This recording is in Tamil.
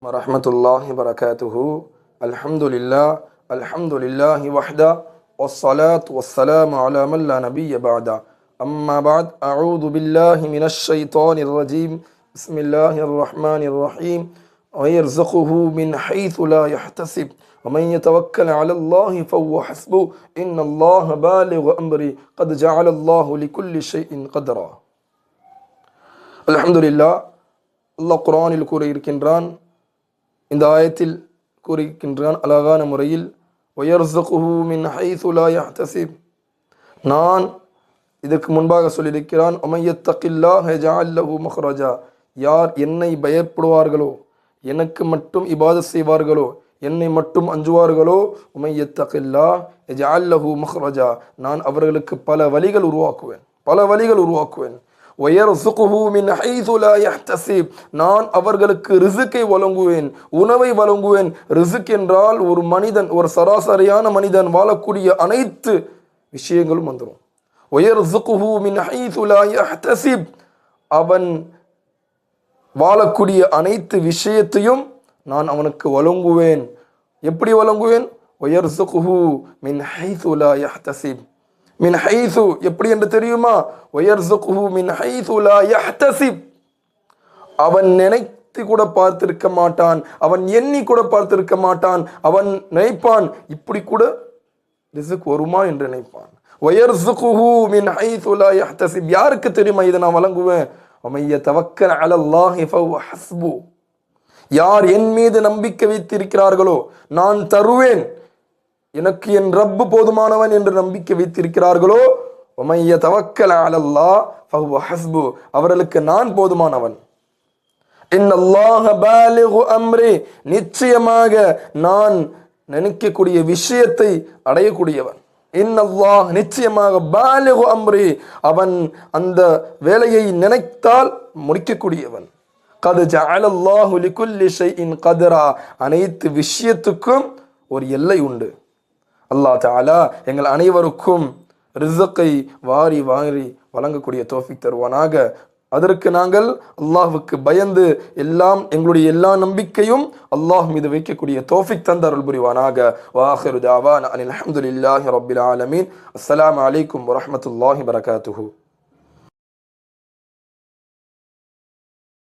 வரஹ்மத்துல்லாஹி வரகாத்துஹு. அல்ஹம்துலில்லாஹ் அல்ஹம்துலில்லாஹி வஹ்தா வஸ்ஸலாத்து வஸ்ஸலாமு அலா மன் லா நபிய்ய பஅதா. அம்மா பஅத். அஊது பில்லாஹி மினஷ் ஷைத்தானிர் ரஜீம். பிஸ்மில்லாஹிர் ரஹ்மானிர் ரஹீம். ويرزقه من حيث لا يحتسب ومن يتوكل على الله فهو حسبه إن الله بالغ أمره قد جعل الله لكل شيء قدرا. அல்ஹம்துலில்லாஹ். அல்லாஹ் குர்ஆனில் கூறியிருக்கின்றான், இந்த ஆயத்தில் கூறியிருக்கின்றான் அழகான முறையில், வயர்ஸுகுஹு மின் ஹைஸு லா யஹ்தஸிப். நான் இதற்கு முன்பாக சொல்லியிருக்கிறான், வமன் யத்தகில்லாஹ யஜஅல் லஹு மக்ரஜா. யார் என்னை பயப்படுவார்களோ, எனக்கு மட்டும் இபாதத் செய்வார்களோ, என்னை மட்டும் அஞ்சுவார்களோ, வமன் யத்தகில்லாஹ யஜஅல் லஹு மக்ரஜா, நான் அவர்களுக்கு பல வழிகள் உருவாக்குவேன். وَيَرْزُقُهُ مِنْ حَيْثُ لَا يَحْتَسِبْ. நான் அவர்களுக்கு ரிசுக்கை வழங்குவேன், உணவை வழங்குவேன். ரிசுக் என்றால் ஒரு மனிதன், ஒரு சராசரியான மனிதன் வாழக்கூடிய அனைத்து விஷயங்களும் வந்துடும். وَيَرْزُقُهُ مِنْ حَيْثُ لَا يَحْتَسِبْ. அவன் வாழக்கூடிய அனைத்து விஷயத்தையும் நான் அவனுக்கு வழங்குவேன். எப்படி வழங்குவேன்? وَيَرْزُقُهُ مِنْ حَيْثُ لَا يَحْتَسِبْ. மின் ஹைது எப்படி என்று தெரியுமா? வயர்ஸுகுஹு மின் ஹைது லா யஹ்தஸிப். அவன் நினைத்து கூட பார்த்திருக்க மாட்டான், அவன் எண்ணி கூட பார்த்திருக்க மாட்டான். அவன் நினைப்பான், இப்படி கூட ரிஸ்க் வருமா என்று நினைப்பான். வயர்ஸுகுஹு மின் ஹைது லா யஹ்தஸிப். யாருக்கு தெரியுமா இதை நான் வழங்குவேன்? வமன் யதவக்கல் அலல்லாஹி ஃபஹுவ ஹஸ்பு. யார் என் மீது நம்பிக்கை வைத்திருக்கிறார்களோ நான் தருவேன், எனக்கு என் ரப்பு போதுமானவன் என்று நம்பிக்கை வைத்திருக்கிறார்களோ, வமன் யதவக்கல் அலல்லாஹ் ஃபஹுவ ஹஸ்பு, அவர்களுக்கு நான் போதுமானவன். இன்னல்லாஹ பாலிகு அம்ரி, நிச்சயமாக நான் நினைக்கக்கூடிய விஷயத்தை அடையக்கூடியவன். இன்னல்லாஹ், நிச்சயமாக, பாலிகு அம்ரி, அவன் அந்த வேலையை நினைத்தால் முடிக்கக்கூடியவன். கத் ஜஅலல்லாஹு லிகுல்லி ஷைஇன் கத்ரா, அனைத்து விஷயத்துக்கும் ஒரு எல்லை உண்டு. அல்லாஹ் தஆலா எங்கள் அனைவருக்கும் ரிஸ்கை வாரி வாரி வழங்கக்கூடிய தௌஃபீக் தருவானாக. அதற்கு நாங்கள் அல்லாஹ்வுக்கு பயந்து எங்களுடைய எல்லா நம்பிக்கையும் அல்லாஹ் மீது வைக்கக்கூடிய தௌஃபீக் தந்து அருள் புரிவானாக. வஆகிரு தஅவானா அனில் ஹம்துலில்லாஹி ரப்பில் ஆலமீன். அஸ்ஸலாமு அலைக்கும் வரஹ்மத்துல்லாஹி வபரகாத்துஹு.